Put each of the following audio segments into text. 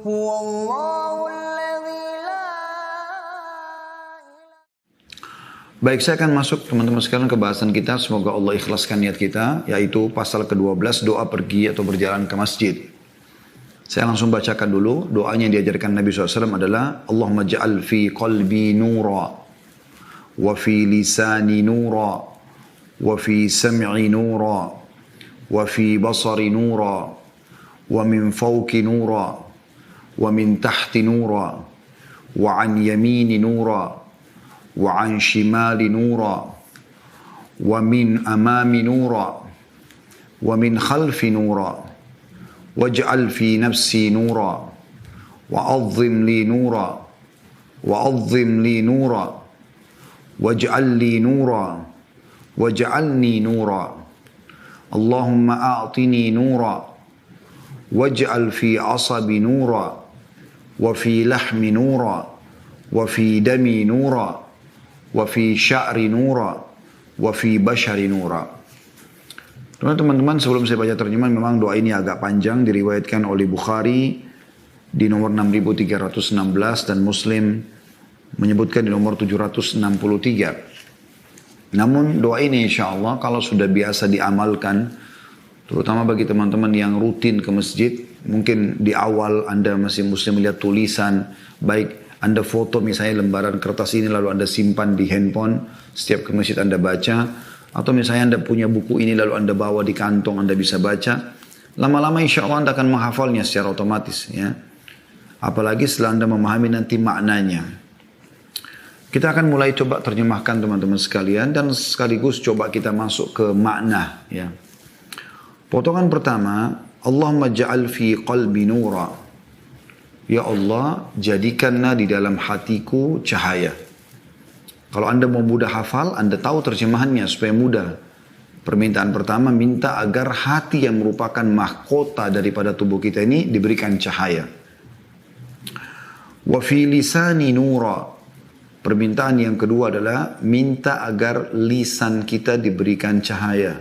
huwallahu alladzi la. Baik, saya akan masuk teman-teman sekalian ke bahasan kita. Semoga Allah ikhlaskan niat kita, yaitu pasal ke-12, doa pergi atau berjalan ke masjid. Saya langsung bacakan dulu. Doanya yang diajarkan Nabi SAW adalah Allahumma ja'al fi qalbi nura, wa fi lisani nura, wa fi sam'i nura, wa fi basari nura, wa min fawqi nura, wa min tahti nura, wa an yamini nura, wa an shimali nura, wa min amami nura, wa min khalfi nura, waj'al fi nafsi nura, wa azzim li nura, wa azzim li nura, waj'al li nura, waj'alni nura. Allahumma a'tini nura, waj'al fi asabi nura, wa fi lahmi nura, wa fi dami nura, wa fi sya'ri nura, wa fi bashari nura. Teman-teman, sebelum saya baca terjemahan, memang doa ini agak panjang, diriwayatkan oleh Bukhari di nomor 6316 dan Muslim menyebutkan di nomor 763. Namun doa ini insya Allah kalau sudah biasa diamalkan, terutama bagi teman-teman yang rutin ke masjid, mungkin di awal Anda masih melihat tulisan, baik Anda foto misalnya lembaran kertas ini lalu Anda simpan di handphone, setiap ke masjid Anda baca, atau misalnya Anda punya buku ini lalu Anda bawa di kantong, Anda bisa baca. Lama-lama insya Allah Anda akan menghafalnya secara otomatis, ya. Apalagi setelah Anda memahami nanti maknanya. Kita akan mulai coba terjemahkan teman-teman sekalian dan sekaligus coba kita masuk ke makna, ya. Potongan pertama, Allahumma ja'al fi qalbi nura. Ya Allah, jadikanlah di dalam hatiku cahaya. Kalau Anda mau mudah hafal, Anda tahu terjemahannya supaya mudah. Permintaan pertama, minta agar hati yang merupakan mahkota daripada tubuh kita ini diberikan cahaya. Wa fi lisani nura. Permintaan yang kedua adalah minta agar lisan kita diberikan cahaya.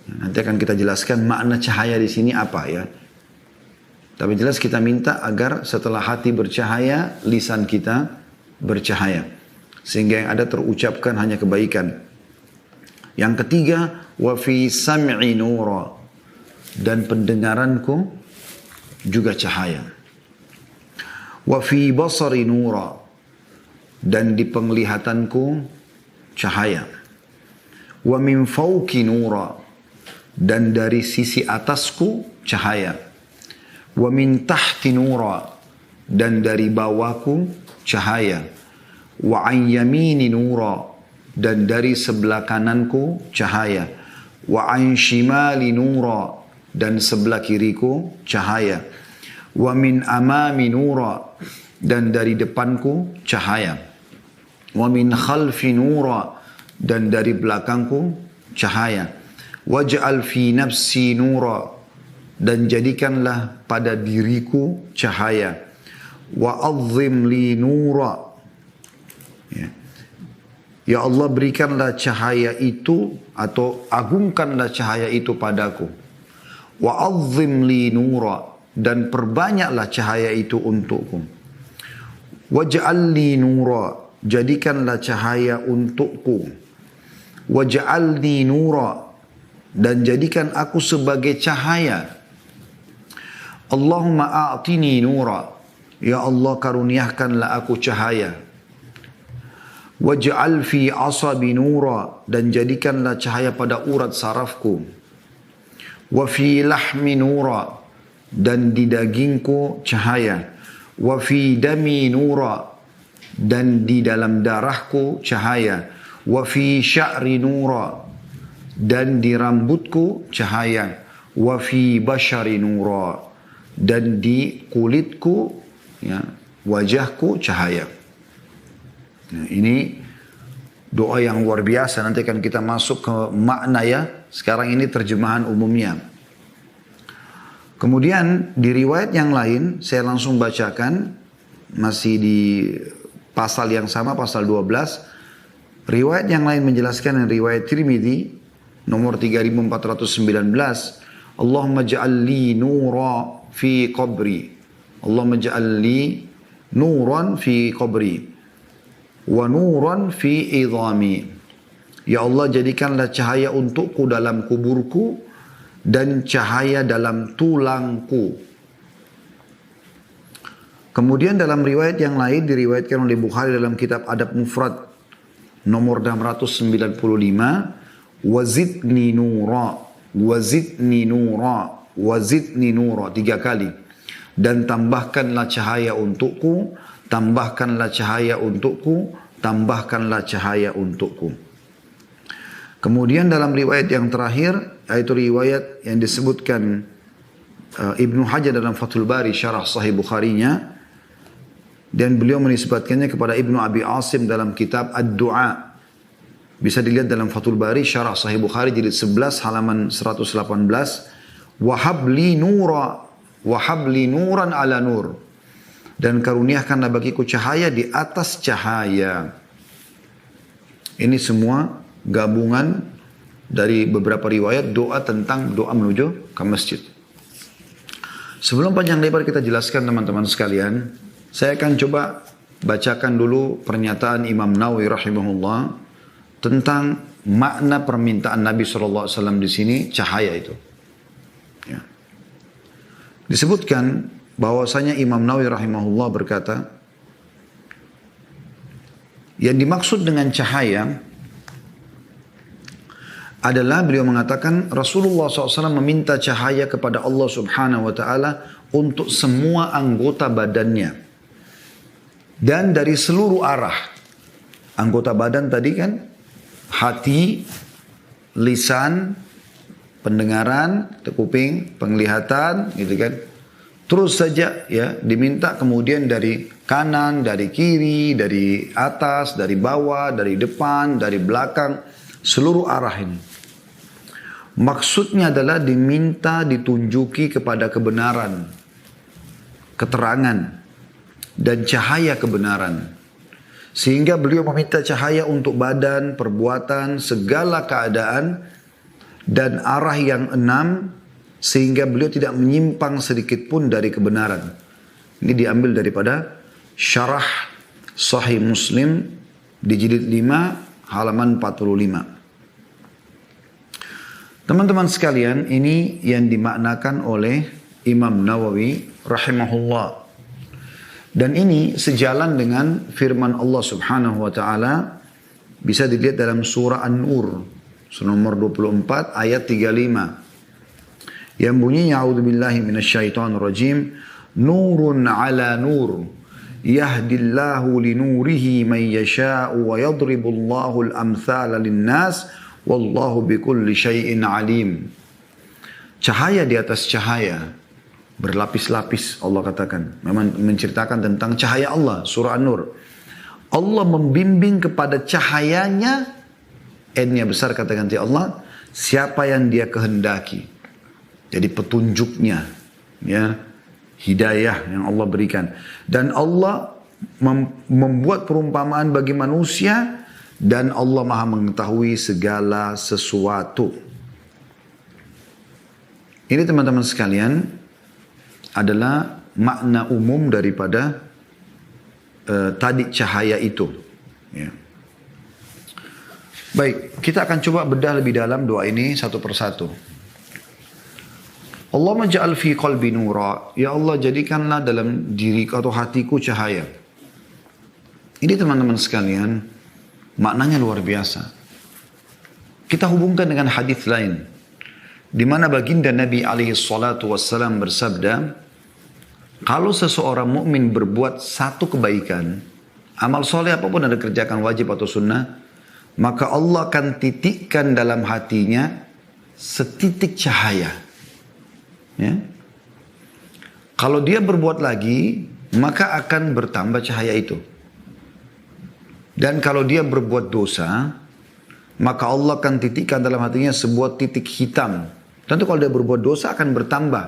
Nanti akan kita jelaskan makna cahaya di sini apa, ya. Tapi jelas kita minta agar setelah hati bercahaya, lisan kita bercahaya. Sehingga yang ada terucapkan hanya kebaikan. Yang ketiga, wa fi sam'i nura. Dan pendengaranku juga cahaya. Wa fi basari nura. Dan di penglihatanku cahaya. Wa min fawqi nura. Dan dari sisi atasku cahaya. Wa min tahti nura. Dan dari bawahku cahaya. Wa an yamini nura. Dan dari sebelah kananku cahaya. Wa an shimali nura. Dan sebelah kiriku cahaya. Wa min amami nura. Dan dari depanku cahaya. Wa min khalfi nura. Dan dari belakangku cahaya. Waj'al fi nafsi nura. Dan jadikanlah pada diriku cahaya. Wa azzim li nura. Ya Allah, berikanlah cahaya itu atau agungkanlah cahaya itu padaku. Wa azzim li nura. Dan perbanyaklah cahaya itu untukku. Waj'al li nura. Jadikanlah cahaya untukku. Waj'alni nura. Dan jadikan aku sebagai cahaya. Allahumma a'tini nura. Ya Allah, karuniakanlah aku cahaya. Waj'al fi asabi nura. Dan jadikanlah cahaya pada urat sarafku. Wa fi lahmi nura. Dan di dagingku cahaya. Wa fi dami nura. Dan di dalam darahku cahaya. Wa fi sya'ri nura. Dan di rambutku cahaya. Wa fi bashari nura. Dan di kulitku, ya, wajahku cahaya. Nah, ini doa yang luar biasa. Nanti akan kita masuk ke makna, ya. Sekarang ini terjemahan umumnya. Kemudian di riwayat yang lain saya langsung bacakan, masih di pasal yang sama, pasal 12. Riwayat yang lain menjelaskan, riwayat Tirmidzi nomor 3419, Allahumma ja'al li nura fi qabri Allahumma ja'al li nuran fi qabri wa nuran fi idhami. Ya Allah, jadikanlah cahaya untukku dalam kuburku dan cahaya dalam tulangku. Kemudian dalam riwayat yang lain diriwayatkan oleh Bukhari dalam kitab Adab Mufrad nomor 695, wazidni nura, wazidni nura, wazidni nura, 3 kali. Dan tambahkanlah cahaya untukku, tambahkanlah cahaya untukku, tambahkanlah cahaya untukku. Kemudian dalam riwayat yang terakhir, yaitu riwayat yang disebutkan Ibnu Hajar dalam Fathul Bari syarah Sahih Bukharinya, dan beliau menisbatkannya kepada Ibnu Abi Asim dalam kitab Ad-Du'a. Bisa dilihat dalam Fathul Bari syarah Sahih Bukhari jilid 11 halaman 118. Wahabli nura, wahabli nuran ala nur. Dan karuniakanlah bagiku cahaya di atas cahaya. Ini semua gabungan dari beberapa riwayat doa tentang doa menuju ke masjid. Sebelum panjang lebar kita jelaskan teman-teman sekalian, saya akan coba bacakan dulu pernyataan Imam Nawawi rahimahullah tentang makna permintaan Nabi SAW di sini, cahaya itu. Ya. Disebutkan bahwasanya Imam Nawawi rahimahullah berkata, yang dimaksud dengan cahaya adalah beliau mengatakan Rasulullah SAW meminta cahaya kepada Allah Subhanahu wa Ta'ala untuk semua anggota badannya. Dan dari seluruh arah. Anggota badan tadi kan, hati, lisan, pendengaran, kuping, penglihatan, gitu kan. Terus saja ya diminta kemudian dari kanan, dari kiri, dari atas, dari bawah, dari depan, dari belakang, seluruh arah ini. Maksudnya adalah diminta ditunjuki kepada kebenaran, keterangan, dan cahaya kebenaran. Sehingga beliau meminta cahaya untuk badan, perbuatan, segala keadaan, dan arah yang 6, sehingga beliau tidak menyimpang sedikit pun dari kebenaran. Ini diambil daripada syarah Sahih Muslim di jilid 5 halaman 45. Teman-teman sekalian, ini yang dimaknakan oleh Imam Nawawi rahimahullah. Dan ini sejalan dengan firman Allah Subhanahu wa Ta'ala, bisa dilihat dalam surah An-Nur nomor 24 ayat 35 yang bunyinya a'udzubillahi minasyaitonir rajim, nurun ala nur yahdillahu linurihi man yasha'u wa yadribullahu al-amthala lin-nas wallahu bikulli syai'in alim. Cahaya di atas cahaya, berlapis-lapis Allah katakan. Memang menceritakan tentang cahaya Allah. Surah An-Nur. Allah membimbing kepada cahayanya. N-nya besar kata ganti Allah. Siapa yang dia kehendaki. Jadi petunjuknya. Ya, hidayah yang Allah berikan. Dan Allah membuat perumpamaan bagi manusia. Dan Allah maha mengetahui segala sesuatu. Ini teman-teman sekalian adalah makna umum daripada tadi cahaya itu. Ya. Baik, kita akan coba bedah lebih dalam doa ini satu persatu. Allahumma ja'al fi qalbi nura. Ya Allah, jadikanlah dalam diri atau hatiku cahaya. Ini teman-teman sekalian, maknanya luar biasa. Kita hubungkan dengan hadis lain, di mana baginda Nabi alaihi salatu wassalam bersabda, kalau seseorang mukmin berbuat satu kebaikan, amal soleh apapun yang dikerjakan wajib atau sunnah, maka Allah akan titikkan dalam hatinya setitik cahaya. Ya. Kalau dia berbuat lagi, maka akan bertambah cahaya itu. Dan kalau dia berbuat dosa, maka Allah akan titikkan dalam hatinya sebuah titik hitam. Tentu kalau dia berbuat dosa akan bertambah.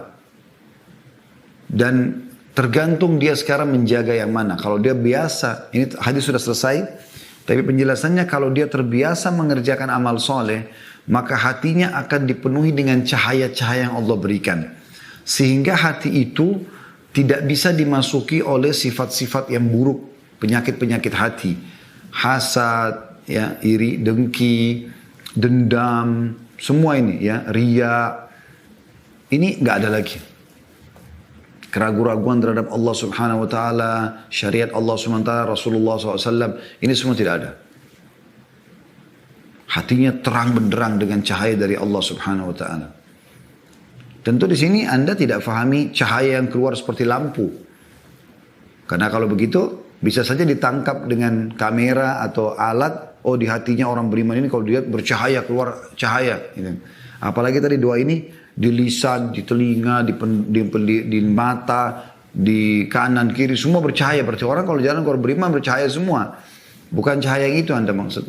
Dan tergantung dia sekarang menjaga yang mana. Kalau dia biasa, ini hadis sudah selesai, tapi penjelasannya kalau dia terbiasa mengerjakan amal soleh, maka hatinya akan dipenuhi dengan cahaya-cahaya yang Allah berikan. Sehingga hati itu tidak bisa dimasuki oleh sifat-sifat yang buruk, penyakit-penyakit hati, hasad, ya, iri, dengki, dendam, semua ini, ya, riya. Ini nggak ada lagi. Keraguan-raguan terhadap Allah Subhanahu Wa Taala, syariat Allah Subhanahu Wa Taala, Rasulullah SAW, ini semua tidak ada. Hatinya terang benderang dengan cahaya dari Allah Subhanahu Wa Taala. Tentu di sini Anda tidak fahami cahaya yang keluar seperti lampu. Karena kalau begitu bisa saja ditangkap dengan kamera atau alat. Oh, di hatinya orang beriman ini kalau dilihat bercahaya, keluar cahaya. Apalagi tadi doa ini di lisan, di telinga, di mata, di kanan kiri semua bercahaya. Berarti orang kalau jalan kalau beriman bercahaya semua. Bukan cahaya yang itu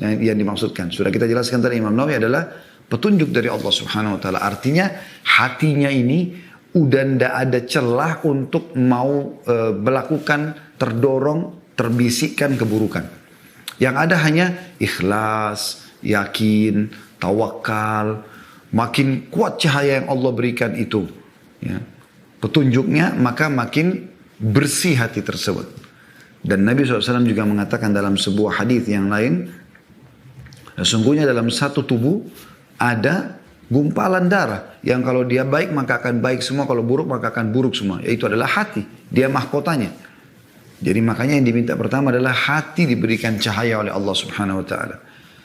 yang dimaksudkan. Sudah kita jelaskan tadi, Imam Nawawi adalah petunjuk dari Allah Subhanahu Wa Taala. Artinya hatinya ini udah tidak ada celah untuk mau melakukan, terdorong, terbisikkan keburukan. Yang ada hanya ikhlas, yakin, tawakal. Makin kuat cahaya yang Allah berikan itu, ya, petunjuknya, maka makin bersih hati tersebut. Dan Nabi SAW juga mengatakan dalam sebuah hadis yang lain, sesungguhnya dalam satu tubuh ada gumpalan darah yang kalau dia baik maka akan baik semua, kalau buruk maka akan buruk semua. Yaitu adalah hati, dia mahkotanya. Jadi makanya yang diminta pertama adalah hati diberikan cahaya oleh Allah Subhanahu Wa Taala,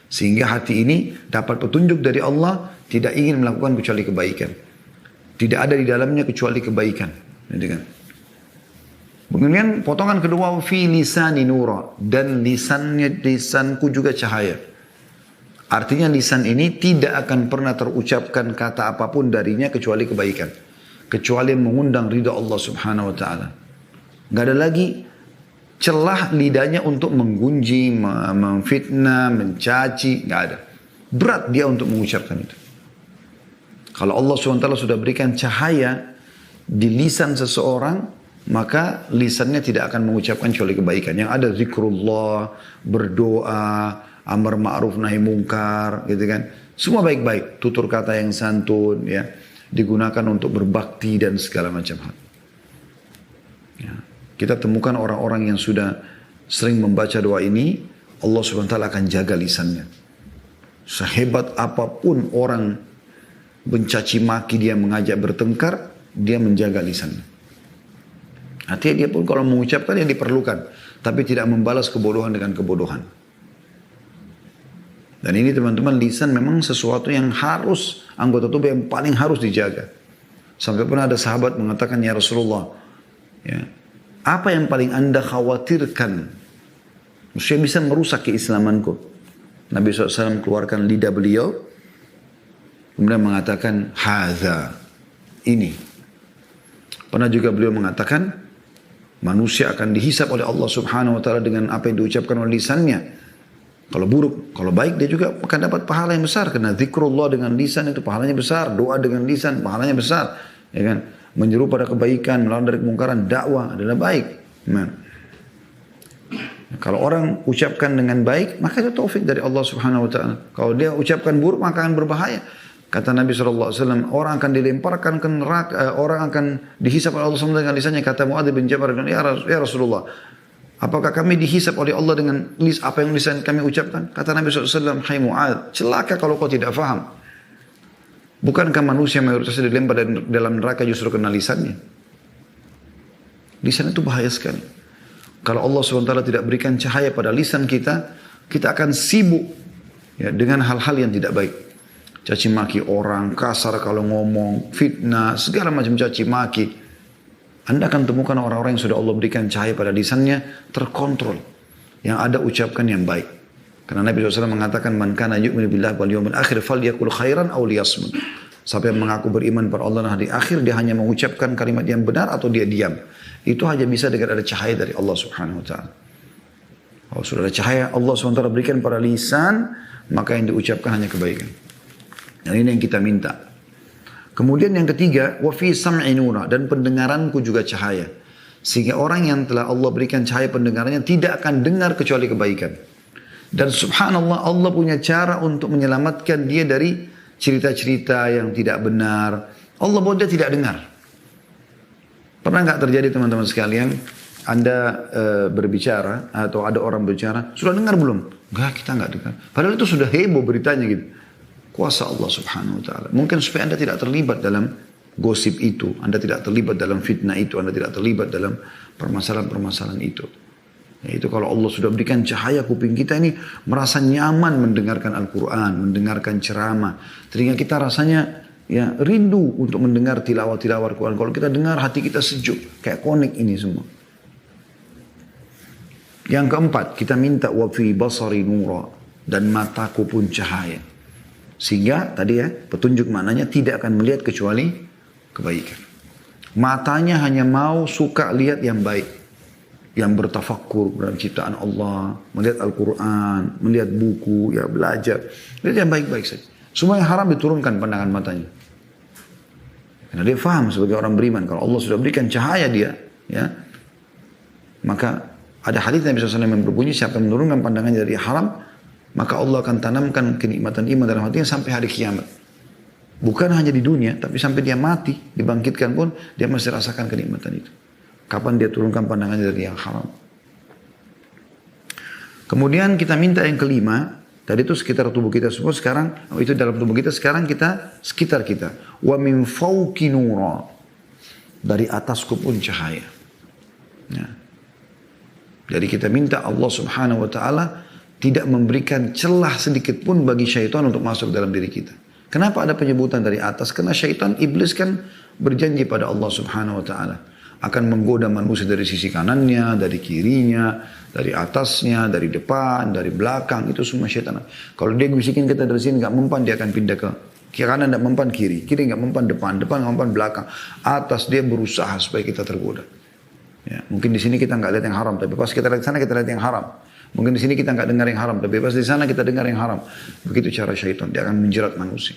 sehingga hati ini dapat petunjuk dari Allah, tidak ingin melakukan kecuali kebaikan, tidak ada di dalamnya kecuali kebaikan. Kemudian potongan kedua, fi lisani nura, dan lisanku juga cahaya. Artinya lisan ini tidak akan pernah terucapkan kata apapun darinya kecuali kebaikan, kecuali mengundang ridha Allah Subhanahu Wa Taala. Gak ada lagi celah lidahnya untuk menggunjing, memfitnah, mencaci, gak ada. Berat dia untuk mengucapkan itu. Kalau Allah SWT sudah berikan cahaya di lisan seseorang, maka lisannya tidak akan mengucapkan kecuali kebaikan. Yang ada zikrullah, berdoa, amar ma'ruf nahi mungkar, gitu kan. Semua baik-baik, tutur kata yang santun, ya, digunakan untuk berbakti dan segala macam hal. Ya. Kita temukan orang-orang yang sudah sering membaca doa ini, Allah SWT akan jaga lisannya. Sehebat apapun orang mencaci maki dia, mengajak bertengkar, dia menjaga lisannya. Artinya dia pun kalau mengucapkan yang diperlukan, tapi tidak membalas kebodohan dengan kebodohan. Dan ini teman-teman, lisan memang sesuatu yang harus, anggota tubuh yang paling harus dijaga. Sampai pernah ada sahabat mengatakan, ya Rasulullah, ya, apa yang paling Anda khawatirkan? Maksudnya bisa merusak keislamanku. Nabi SAW keluarkan lidah beliau, kemudian mengatakan, hadza, ini. Pernah juga beliau mengatakan, manusia akan dihisap oleh Allah Subhanahu Wa Taala dengan apa yang diucapkan oleh lisannya. Kalau buruk, kalau baik dia juga akan dapat pahala yang besar. Karena zikrullah dengan lisan itu pahalanya besar. Doa dengan lisan pahalanya besar. Ya kan? Menyeru pada kebaikan, melawan dari kemungkaran, dakwah adalah baik. Nah, kalau orang ucapkan dengan baik, maka itu taufik dari Allah Subhanahu Wa Taala. Kalau dia ucapkan buruk, maka akan berbahaya. Kata Nabi SAW, orang akan dilemparkan ke neraka, orang akan dihisap oleh Allah SWT dengan lisannya. Kata Mu'adz bin Jabal, ya Rasulullah, apakah kami dihisap oleh Allah dengan apa yang lisan kami ucapkan? Kata Nabi SAW, hai Mu'adz, celaka kalau kau tidak faham. Bukankah manusia mayoritasnya dilempar dalam neraka justru kena lisannya? Lisan itu bahaya sekali. Kalau Allah SWT tidak berikan cahaya pada lisan kita, kita akan sibuk, ya, dengan hal-hal yang tidak baik. Caci maki orang, kasar kalau ngomong, fitnah, segala macam caci maki. Anda akan temukan orang-orang yang sudah Allah berikan cahaya pada lisannya, terkontrol. Yang ada ucapkan yang baik. Karena Nabi SAW mengatakan, man kana yu'minu billahi wal yawmil akhir falyaqul khairan aw liyasmut. Siapa yang mengaku beriman pada Allah dan hari akhir, dia hanya mengucapkan kalimat yang benar atau dia diam. Itu hanya bisa dengan ada cahaya dari Allah Subhanahu Wa Taala. Kalau sudah ada cahaya Allah SWT berikan pada lisan, maka yang diucapkan hanya kebaikan. Dan ini yang kita minta. Kemudian yang ketiga, wa fi sam'i nura, dan pendengaranku juga cahaya. Sehingga orang yang telah Allah berikan cahaya pendengarannya tidak akan dengar kecuali kebaikan. Dan subhanallah, Allah punya cara untuk menyelamatkan dia dari cerita-cerita yang tidak benar. Allah buat dia tidak dengar. Pernah nggak terjadi teman-teman sekalian, Anda berbicara atau ada orang berbicara, sudah dengar belum? Enggak, kita nggak dengar. Padahal itu sudah heboh beritanya gitu. Kuasa Allah subhanahu wa ta'ala. Mungkin supaya Anda tidak terlibat dalam gosip itu. Anda tidak terlibat dalam fitnah itu. Anda tidak terlibat dalam permasalahan-permasalahan itu. Yaitu kalau Allah sudah berikan cahaya kuping kita ini merasa nyaman mendengarkan Al-Quran, mendengarkan ceramah. Telinga kita rasanya ya rindu untuk mendengar tilawah-tilawah Al-Quran. Kalau kita dengar hati kita sejuk. Kayak konek ini semua. Yang keempat, kita minta wa fi basari nura. Dan mataku pun cahaya. Sehingga tadi ya petunjuk maknanya tidak akan melihat kecuali kebaikan. Matanya hanya mau suka lihat yang baik. Yang bertafakkur dalam ciptaan Allah. Melihat Al-Quran. Melihat buku. Ya belajar. Lihat yang baik-baik saja. Semua yang haram diturunkan pandangan matanya. Karena dia faham sebagai orang beriman. Kalau Allah sudah berikan cahaya dia. Ya, maka ada hadits Nabi SAW yang berbunyi. Siapa yang menurunkan pandangannya dari haram. Maka Allah akan tanamkan kenikmatan iman dalam hatinya sampai hari kiamat. Bukan hanya di dunia. Tapi sampai dia mati. Dibangkitkan pun. Dia masih rasakan kenikmatan itu. Kapan dia turunkan pandangannya dari yang haram. Kemudian kita minta yang kelima. Tadi itu sekitar tubuh kita semua. Sekarang itu dalam tubuh kita. Sekarang kita sekitar kita. Wa min fawqi nura. Dari atasku pun cahaya. Ya. Jadi kita minta Allah subhanahu wa ta'ala tidak memberikan celah sedikit pun bagi syaitan untuk masuk dalam diri kita. Kenapa ada penyebutan dari atas? Karena syaitan, iblis kan berjanji pada Allah subhanahu wa ta'ala. Akan menggoda manusia dari sisi kanannya, dari kirinya, dari atasnya, dari depan, dari belakang. Itu semua syaitan. Kalau dia bisikin kita dari sini nggak mempan, dia akan pindah ke kanan, nggak mempan kiri. Kiri nggak mempan depan, depan nggak mempan belakang. Atas dia berusaha supaya kita tergoda. Ya, mungkin di sini kita nggak lihat yang haram, tapi pas kita lihat sana kita lihat yang haram. Mungkin di sini kita nggak dengar yang haram, tapi pas di sana kita dengar yang haram. Begitu cara syaitan, dia akan menjerat manusia.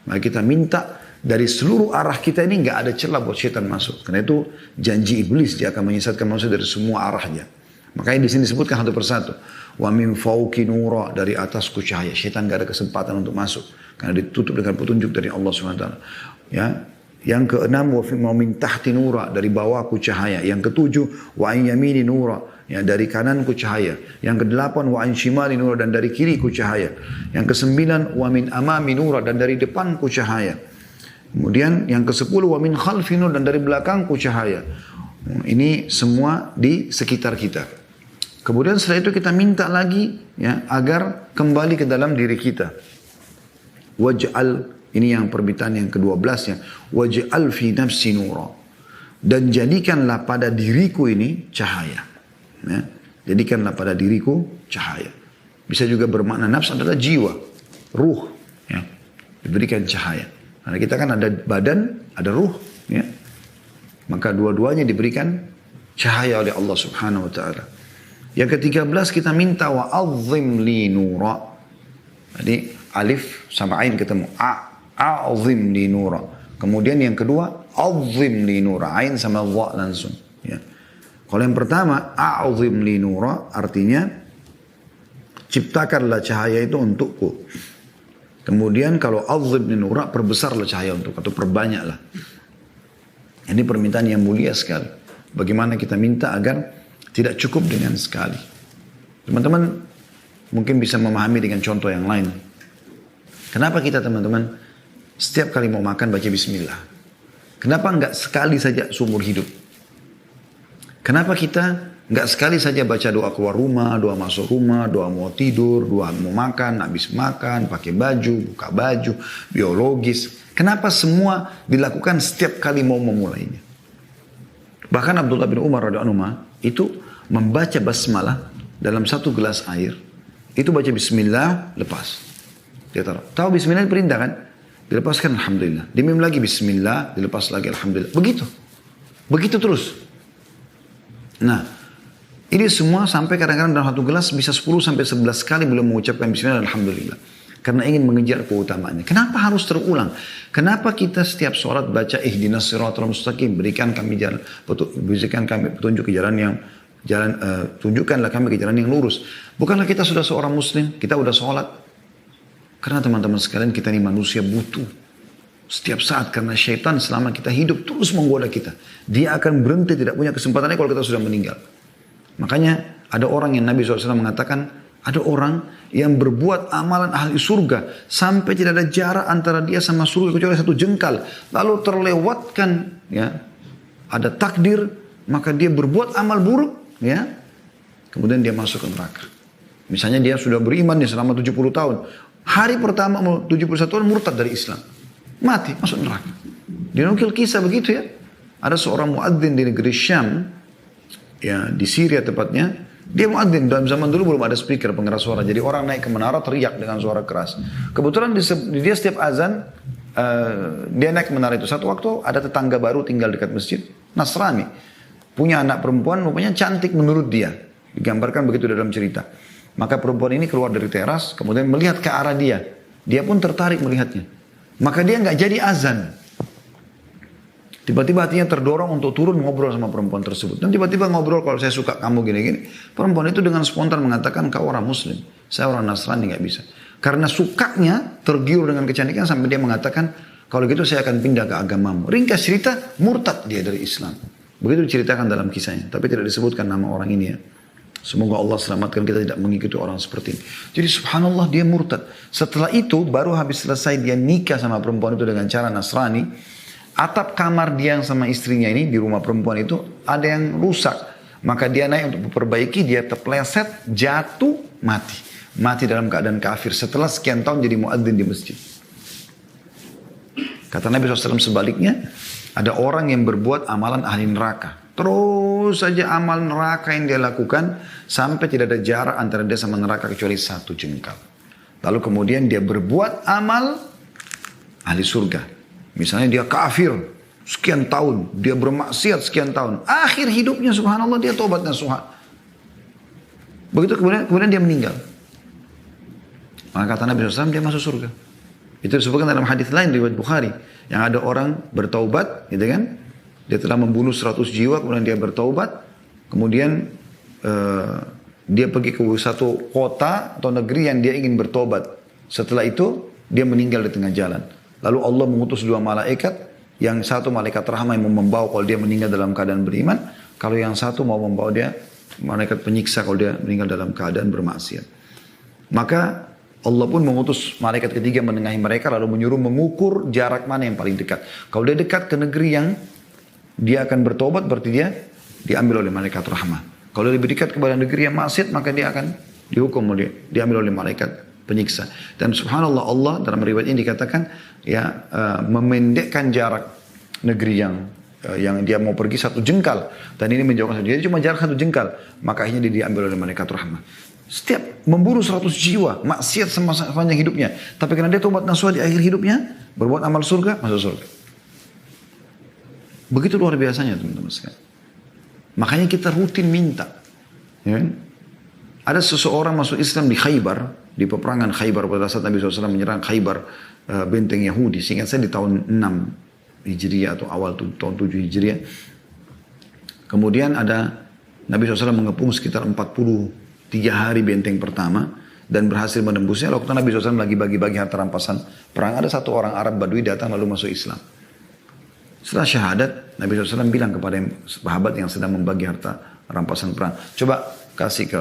Maka kita minta dari seluruh arah kita ini nggak ada celah buat syaitan masuk. Karena itu janji iblis, dia akan menyesatkan manusia dari semua arahnya. Makanya di sini disebutkan satu persatu. Wa min fawqi nura, dari atasku cahaya. Syaitan nggak ada kesempatan untuk masuk karena ditutup dengan petunjuk dari Allah SWT. Ya. Yang keenam, wa min tahti nura, dari bawahku cahaya. Yang ketujuh, wa an yamini nura, ya, dari kananku cahaya. Yang kedelapan, wa an shimali nura, dan dari kiriku cahaya. Yang kesembilan, wa min amami nura, dan dari depanku cahaya. Kemudian yang kesepuluh, wa min khalfi nur, dan dari belakangku cahaya. Ini semua di sekitar kita. Kemudian setelah itu kita minta lagi, ya, agar kembali ke dalam diri kita. Waj'al, ini yang permintaan yang ke-12 ya. Waj'al fi nafsi nura. Dan jadikanlah pada diriku ini cahaya. Ya. Jadikanlah pada diriku cahaya. Bisa juga bermakna nafs adalah jiwa. Ruh. Ya. Diberikan cahaya. Karena kita kan ada badan, ada ruh. Ya. Maka dua-duanya diberikan cahaya oleh Allah subhanahu wa ta'ala. Yang ke-13 kita minta wa'azzim li nura. Jadi alif sama ain ketemu. A'azim li nura. Kemudian yang kedua, azim li nura. Ain sama dha langsung. Ya. Kalau yang pertama, a'azim li nura, artinya ciptakanlah cahaya itu untukku. Kemudian kalau azim li nura, perbesarlah cahaya untuk, atau perbanyaklah. Ini permintaan yang mulia sekali. Bagaimana kita minta agar tidak cukup dengan sekali. Teman-teman mungkin bisa memahami dengan contoh yang lain. Kenapa kita teman-teman setiap kali mau makan baca bismillah? Kenapa enggak sekali saja seumur hidup? Kenapa kita enggak sekali saja baca doa keluar rumah, doa masuk rumah, doa mau tidur, doa mau makan, habis makan, pakai baju, buka baju, biologis? Kenapa semua dilakukan setiap kali mau memulainya? Bahkan Abdullah bin Umar radhiyallahu anhu itu membaca basmalah dalam satu gelas air. Itu baca bismillah, lepas. Dia taruh. Tahu bismillah perintah kan? Dilepaskan alhamdulillah. Diminum lagi bismillah, dilepas lagi alhamdulillah. Begitu. Begitu terus. Nah, ini semua sampai kadang-kadang dalam satu gelas bisa 10 sampai 11 kali belum mengucapkan bismillah dan alhamdulillah. Karena ingin mengejar keutamaannya. Kenapa harus terulang? Kenapa kita setiap sholat baca ihdinas siratal mustaqim, berikan kami jalan, berikan kami petunjuk ke jalan yang tunjukkanlah kami ke jalan yang lurus. Bukanlah kita sudah seorang muslim, kita sudah sholat. Karena teman-teman sekalian kita ini manusia butuh. Setiap saat karena syaitan selama kita hidup terus menggoda kita. Dia akan berhenti tidak punya kesempatannya kalau kita sudah meninggal. Makanya ada orang yang Nabi SAW mengatakan, ada orang yang berbuat amalan ahli surga sampai tidak ada jarak antara dia sama surga kecuali 1 jengkal. Lalu terlewatkan, ya, ada takdir, maka dia berbuat amal buruk, ya, kemudian dia masuk ke neraka. Misalnya dia sudah beriman nih selama 70 tahun. Hari pertama 71 tahun murtad dari Islam. Mati, masuk neraka. Dinukil kisah begitu ya. Ada seorang muadzin di negeri Syam, ya di Syria tepatnya. Dia muadzin, dalam zaman dulu belum ada speaker pengeras suara. Jadi orang naik ke menara teriak dengan suara keras. Kebetulan dia setiap azan, dia naik ke menara itu. Satu waktu ada tetangga baru tinggal dekat masjid, Nasrani. Punya anak perempuan, rupanya cantik menurut dia. Digambarkan begitu dalam cerita. Maka perempuan ini keluar dari teras, kemudian melihat ke arah dia. Dia pun tertarik melihatnya. Maka dia nggak jadi azan. Tiba-tiba hatinya terdorong untuk turun ngobrol sama perempuan tersebut. Dan tiba-tiba ngobrol, kalau saya suka kamu gini-gini. Perempuan itu dengan spontan mengatakan, kau orang muslim. Saya orang Nasrani, nggak bisa. Karena sukanya tergiur dengan kecantikan sampai dia mengatakan, kalau gitu saya akan pindah ke agamamu. Ringkas cerita, murtad dia dari Islam. Begitu diceritakan dalam kisahnya. Tapi tidak disebutkan nama orang ini ya. Semoga Allah selamatkan kita tidak mengikuti orang seperti ini. Jadi subhanallah dia murtad. Setelah itu baru habis selesai dia nikah sama perempuan itu dengan cara Nasrani. Atap kamar dia sama istrinya ini di rumah perempuan itu ada yang rusak. Maka dia naik untuk memperbaiki, dia terpleset, jatuh, mati. Mati dalam keadaan kafir setelah sekian tahun jadi muadzin di masjid. Kata Nabi SAW sebaliknya, ada orang yang berbuat amalan ahli neraka. Terus saja amal neraka yang dia lakukan sampai tidak ada jarak antara dia sama neraka kecuali 1 jengkal. Lalu kemudian dia berbuat amal ahli surga. Misalnya dia kafir sekian tahun, dia bermaksiat sekian tahun. Akhir hidupnya subhanallah dia tobat nasuha. Begitu kemudian dia meninggal. Maka kata Nabi SAW dia masuk surga. Itu disebutkan dalam hadis lain riwayat Bukhari. Yang ada orang bertaubat gitu kan. Dia telah membunuh 100 jiwa, kemudian dia bertaubat. Kemudian dia pergi ke satu kota atau negeri yang dia ingin bertaubat. Setelah itu dia meninggal di tengah jalan. Lalu Allah mengutus 2 malaikat. Yang satu malaikat rahmah yang mau membawa kalau dia meninggal dalam keadaan beriman. Kalau yang satu mau membawa dia malaikat penyiksa kalau dia meninggal dalam keadaan bermaksiat. Maka Allah pun mengutus malaikat ketiga menengahi mereka lalu menyuruh mengukur jarak mana yang paling dekat. Kalau dia dekat ke negeri yang dia akan bertobat berarti dia diambil oleh malaikat rahmah. Kalau lebih dekat kepada negeri yang maksiat maka dia akan dihukum diambil oleh malaikat penyiksa. Dan subhanallah Allah dalam riwayat ini dikatakan ya memendekkan jarak negeri yang dia mau pergi 1 jengkal dan ini menjauhkan dia cuma jarak 1 jengkal maka akhirnya dia diambil oleh malaikat rahmah. Setiap membunuh 100 jiwa maksiat sepanjang hidupnya tapi karena dia tobat nasuha di akhir hidupnya berbuat amal surga masuk surga. Begitu luar biasanya teman-teman sekalian. Makanya kita rutin minta. Ya. Ada seseorang masuk Islam di Khaybar, di peperangan Khaybar pada saat Nabi SAW menyerang Khaybar, benteng Yahudi. Seingat saya di tahun 6 Hijriah atau awal tahun 7 Hijriah. Kemudian ada Nabi SAW mengepung sekitar 43 hari benteng pertama dan berhasil menembusnya. Waktu Nabi SAW lagi bagi-bagi harta rampasan perang, ada satu orang Arab Badui datang lalu masuk Islam. Setelah syahadat, Nabi SAW bilang kepada sahabat yang sedang membagi harta rampasan perang, coba kasih ke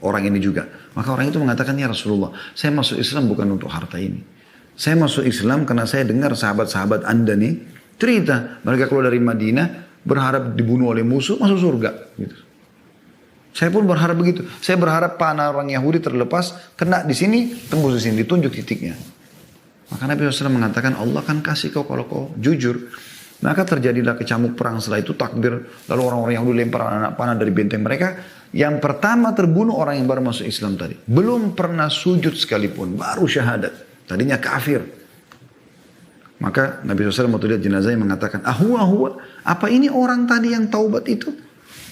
orang ini juga. Maka orang itu mengatakan, ya Rasulullah, saya masuk Islam bukan untuk harta ini. Saya masuk Islam karena saya dengar sahabat-sahabat anda nih, cerita mereka keluar dari Madinah, berharap dibunuh oleh musuh, masuk surga. Gitu. Saya pun berharap begitu. Saya berharap panah orang Yahudi terlepas, kena di sini, tembus di sini, ditunjuk titiknya. Maka Nabi SAW mengatakan Allah akan kasih kau kalau kau jujur. Maka terjadilah kecamuk perang setelah itu takbir. Lalu orang-orang Yahudi lempar anak panah dari benteng mereka. Yang pertama terbunuh orang yang baru masuk Islam tadi. Belum pernah sujud sekalipun. Baru syahadat. Tadinya kafir. Maka Nabi SAW waktu lihat jenazahnya mengatakan. Ahwa. Apa ini orang tadi yang taubat itu?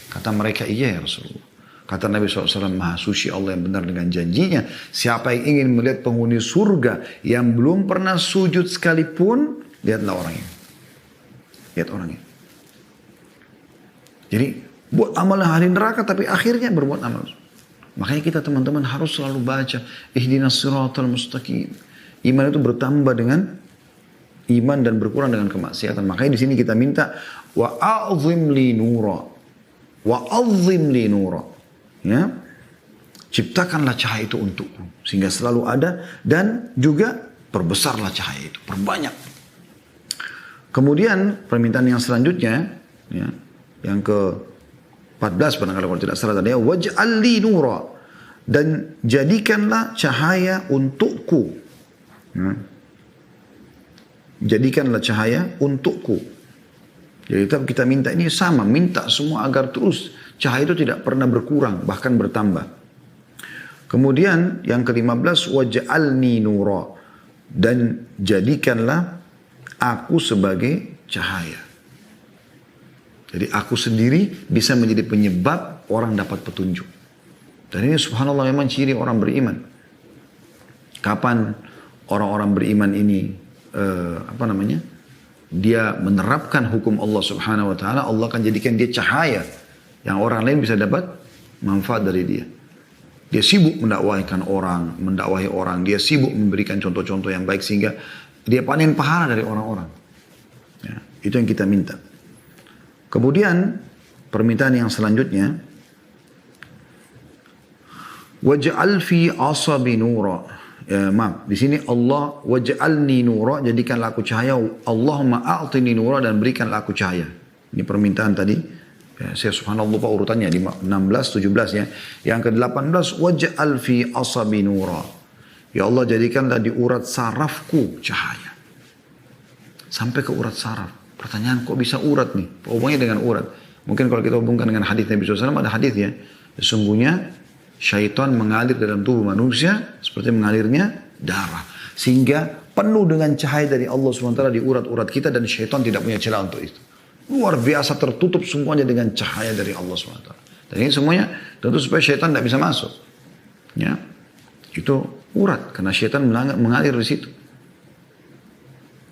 Kata mereka iya ya Rasulullah. Kata Nabi SAW, Maha Suci Allah yang benar dengan janjinya. Siapa yang ingin melihat penghuni surga yang belum pernah sujud sekalipun, lihatlah orang ini. Lihat orang ini. Jadi, buat amal ahli neraka, tapi akhirnya berbuat amal. Makanya kita teman-teman harus selalu baca, Ihdinas siratal mustaqim. Iman itu bertambah dengan iman dan berkurang dengan kemaksiatan. Makanya di sini kita minta wa a'zim li nura. Wa a'zim li nura. Ya. Ciptakanlah cahaya itu untukku sehingga selalu ada, dan juga perbesarlah cahaya itu, perbanyak. Kemudian permintaan yang selanjutnya, ya, yang ke-14 barangkali kalau tidak salah tadi, waj'al li nura, dan jadikanlah cahaya untukku. Ya. Jadikanlah cahaya untukku. Jadi kita minta ini sama, minta semua agar terus cahaya itu tidak pernah berkurang, bahkan bertambah. Kemudian yang ke-15, waj'alni nura, dan jadikanlah aku sebagai cahaya. Jadi aku sendiri bisa menjadi penyebab orang dapat petunjuk. Dan ini subhanallah memang ciri orang beriman. Kapan orang-orang beriman ini dia menerapkan hukum Allah subhanahu wa ta'ala, Allah akan jadikan dia cahaya yang orang lain bisa dapat manfaat dari dia. Dia sibuk mendakwahi orang, dia sibuk memberikan contoh-contoh yang baik sehingga dia panen pahala dari orang-orang. Ya, itu yang kita minta. Kemudian permintaan yang selanjutnya, waj'al fi asabi nura. Di sini Allah waj'alni nura, jadikanlah aku cahaya. Allahumma a'tini nura, dan berikanlah aku cahaya. Ini permintaan tadi. Ya, saya subhanallah lupa urutannya, 16, 17 ya. Yang ke-18, waj'al fi asabi nura. Ya Allah, jadikanlah di urat sarafku cahaya. Sampai ke urat saraf. Pertanyaan, kok bisa urat nih? Hubungannya dengan urat. Mungkin kalau kita hubungkan dengan hadis Nabi SAW, ada hadis ya. Sesungguhnya syaitan mengalir dalam tubuh manusia seperti mengalirnya darah. Sehingga penuh dengan cahaya dari Allah SWT di urat-urat kita, dan syaitan tidak punya celah untuk itu. Luar biasa, tertutup semuanya dengan cahaya dari Allah SWT. Dan ini semuanya tentu supaya syaitan tidak bisa masuk. Ya, itu urat, karena syaitan mengalir di situ.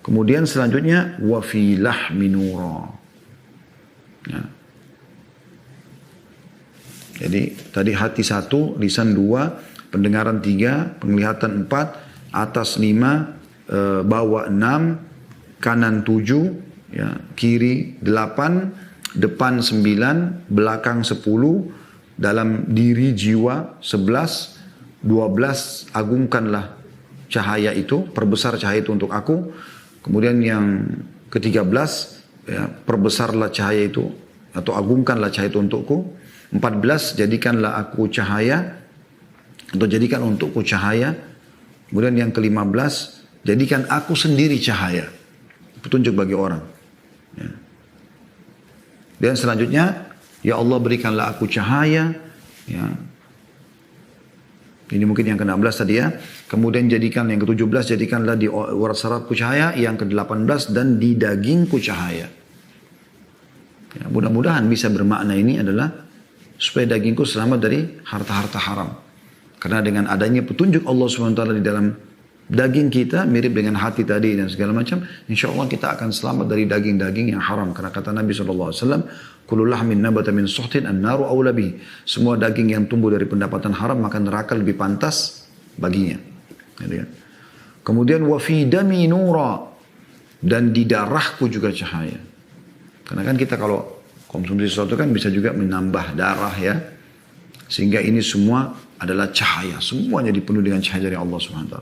Kemudian selanjutnya, wa fi lahmi nura. Ya. Jadi tadi hati 1, lisan 2, pendengaran 3, penglihatan 4, atas 5, bawah 6, kanan 7, ya, kiri 8, depan 9, belakang 10, dalam diri jiwa 11, 12, agungkanlah cahaya itu, perbesar cahaya itu untuk aku. Kemudian yang ke-13, ya, perbesarlah cahaya itu atau agungkanlah cahaya itu untukku. 14, jadikanlah aku cahaya atau jadikan untukku cahaya. Kemudian yang ke-15, jadikan aku sendiri cahaya, petunjuk bagi orang. Ya. Dan selanjutnya, ya Allah, berikanlah aku cahaya. Ya. Ini mungkin yang ke-16 tadi ya. Kemudian jadikan yang ke-17, jadikanlah di urat sarafku cahaya. Yang ke-18, dan di dagingku cahaya. Ya, mudah-mudahan bisa bermakna ini adalah supaya dagingku selamat dari harta-harta haram. Karena dengan adanya petunjuk Allah SWT di dalam daging kita, mirip dengan hati tadi dan segala macam, insya Allah kita akan selamat dari daging-daging yang haram. Karena kata Nabi SAW, kullu lahmin nabata min suhtin an-naru awla bihi. Semua daging yang tumbuh dari pendapatan haram, maka neraka lebih pantas baginya. Kemudian wa fi dami nura, dan di darahku juga cahaya. Karena kan kita kalau konsumsi sesuatu kan bisa juga menambah darah ya. Sehingga ini semua adalah cahaya. Semuanya dipenuhi dengan cahaya dari Allah SWT.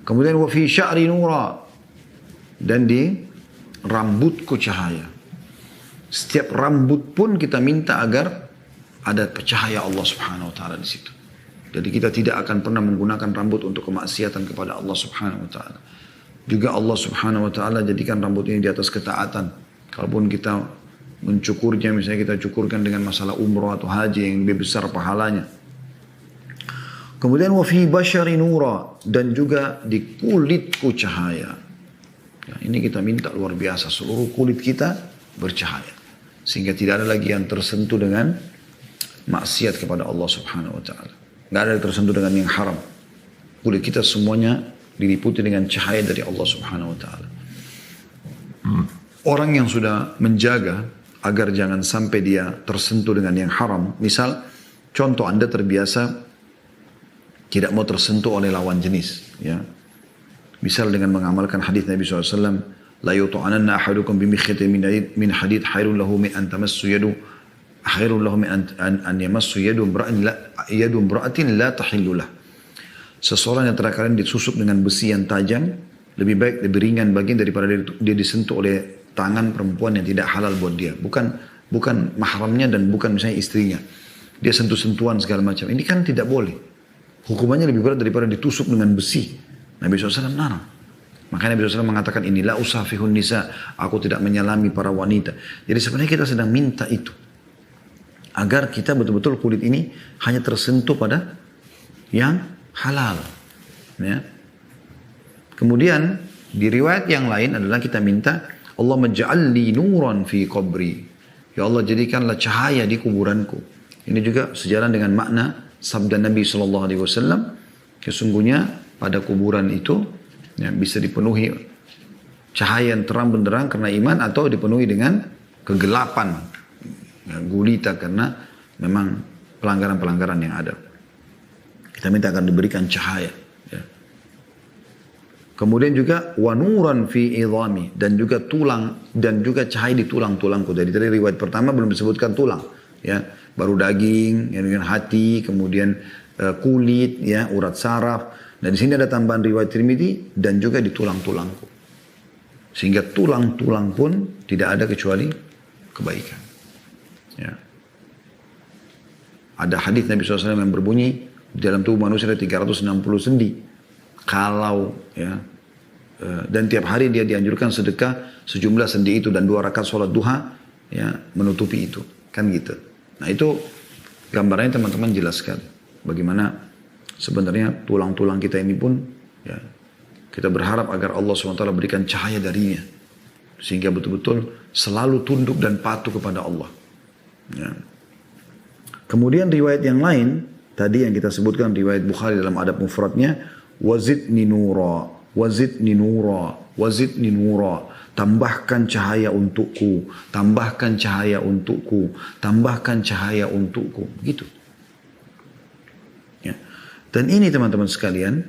Kemudian wa fi sya'ri nura, dan di rambutku cahaya. Setiap rambut pun kita minta agar ada cahaya Allah Subhanahu wa taala di situ. Jadi kita tidak akan pernah menggunakan rambut untuk kemaksiatan kepada Allah Subhanahu wa taala. Juga Allah Subhanahu wa taala jadikan rambut ini di atas ketaatan. Kalaupun kita mencukurnya, misalnya kita cukurkan dengan masalah umrah atau haji yang lebih besar pahalanya. Kemudian wa fi basyari nura, dan juga di kulitku cahaya. Ya, ini kita minta luar biasa, seluruh kulit kita bercahaya. Sehingga tidak ada lagi yang tersentuh dengan maksiat kepada Allah Subhanahu wa taala. Enggak ada yang tersentuh dengan yang haram. Kulit kita semuanya diliputi dengan cahaya dari Allah Subhanahu wa taala. Orang yang sudah menjaga agar jangan sampai dia tersentuh dengan yang haram. Misal, contoh Anda terbiasa tidak mau tersentuh oleh lawan jenis. Ya. Misal dengan mengamalkan hadis Nabi SAW, la yuta'ananna ahadukum bimikhatin min hadid khairun lahu min an tamassu yadu khairun lahu min an yamassu yadu imra'atin la tahillu lah. Seseorang yang antara kalian disusuk dengan besi yang tajam lebih baik, lebih ringan baginya daripada dia disentuh oleh tangan perempuan yang tidak halal buat dia. Bukan mahramnya dan bukan misalnya istrinya. Dia sentuh-sentuhan segala macam. Ini kan tidak boleh. Hukumannya lebih berat daripada ditusuk dengan besi. Nabi SAW larang. Makanya Nabi SAW mengatakan inilah usafihun nisa. Aku tidak menyalami para wanita. Jadi sebenarnya kita sedang minta itu. Agar kita betul-betul kulit ini hanya tersentuh pada yang halal. Ya. Kemudian di riwayat yang lain adalah kita minta Allah maj'alli nuran fi qabri. Ya Allah jadikanlah cahaya di kuburanku. Ini juga sejalan dengan makna sabda Nabi SAW. Sesungguhnya pada kuburan itu ya, bisa dipenuhi cahaya yang terang benderang karena iman atau dipenuhi dengan kegelapan. Ya, gulita karena memang pelanggaran-pelanggaran yang ada. Kita minta akan diberikan cahaya. Ya. Kemudian juga wanuran fi idhami dan juga tulang dan juga cahaya di tulang-tulangku. Jadi tadi riwayat pertama belum disebutkan tulang, ya, baru daging, ya, dengan hati, kemudian kulit, ya, urat saraf. Dan di sini ada tambahan riwayat Tirmidzi dan juga di tulang-tulangku. Sehingga tulang-tulang pun tidak ada kecuali kebaikan. Ya. Ada hadis Nabi SAW yang berbunyi di dalam tubuh manusia ada 360 sendi. Kalau ya, dan tiap hari dia dianjurkan sedekah sejumlah sendi itu dan 2 rakaat sholat duha ya, menutupi itu, kan gitu. Nah itu gambarnya teman-teman jelaskan bagaimana sebenarnya tulang-tulang kita ini pun ya, kita berharap agar Allah SWT berikan cahaya darinya sehingga betul-betul selalu tunduk dan patuh kepada Allah. Ya. Kemudian riwayat yang lain tadi yang kita sebutkan riwayat Bukhari dalam adab mufradnya, wazidni nura, wazidni nura, wazidni nura. Tambahkan cahaya untukku, tambahkan cahaya untukku, tambahkan cahaya untukku. Begitu. Ya. Dan ini teman-teman sekalian,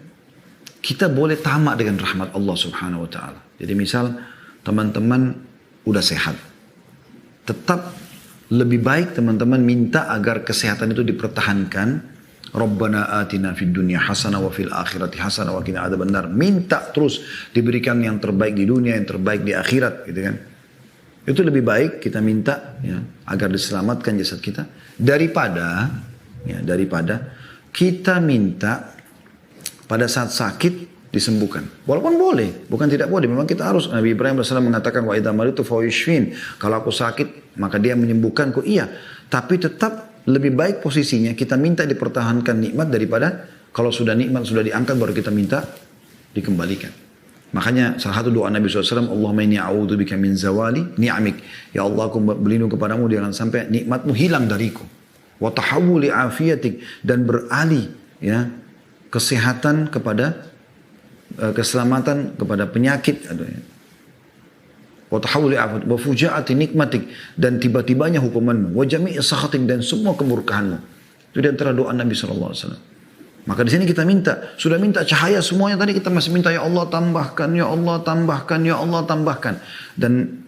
kita boleh tamak dengan rahmat Allah Subhanahu Wa Taala. Jadi misal teman-teman udah sehat, tetap lebih baik teman-teman minta agar kesehatan itu dipertahankan. Rabbana atina fid dunya hasanah wa fil akhirati hasanah wa qina adzabannar. Minta terus diberikan yang terbaik di dunia, yang terbaik di akhirat, gitu kan. Itu lebih baik kita minta ya, agar diselamatkan jasad kita daripada kita minta pada saat sakit disembuhkan. Walaupun boleh, bukan tidak boleh. Memang kita harus. Nabi Ibrahim AS mengatakan wa idza maritu fa yushfin. Kalau aku sakit maka dia menyembuhkanku. Iya, tapi tetap lebih baik posisinya kita minta dipertahankan nikmat daripada kalau sudah nikmat sudah diangkat baru kita minta dikembalikan. Makanya salah satu doa Nabi SAW, Allahumma inni a'udzubika min zawali ni'amik. Ya Allah, aku berlindung kepadamu jangan sampai nikmatmu hilang dariku. Wa tahawuli afiyatik, dan beralih ya kesehatan kepada keselamatan kepada penyakit. Wa tahawuli afat wa fujaati nikmatik, dan tiba-tibanya hukumanmu, wa jami'i sakhatik, dan semua kemurkaanmu. Itu di antara doa Nabi SAW. Maka di sini kita minta, sudah minta cahaya semuanya tadi, kita masih minta ya Allah tambahkan, ya Allah tambahkan, ya Allah tambahkan. Dan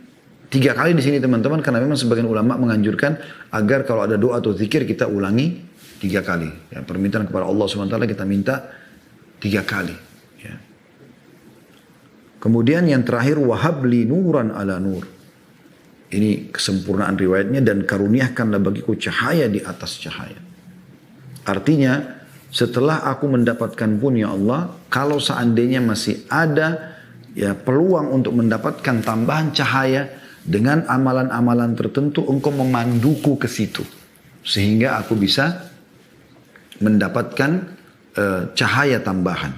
3 kali di sini teman-teman, karena memang sebagian ulama menganjurkan agar kalau ada doa atau zikir kita ulangi 3 kali. Ya, permintaan kepada Allah SWT kita minta 3 kali. Ya. Kemudian yang terakhir, wahabli nuran ala nur. Ini kesempurnaan riwayatnya, dan karuniakanlah bagiku cahaya di atas cahaya. Artinya, setelah aku mendapatkan pun ya Allah, kalau seandainya masih ada ya peluang untuk mendapatkan tambahan cahaya dengan amalan-amalan tertentu, engkau memanduku ke situ. Sehingga aku bisa mendapatkan cahaya tambahan.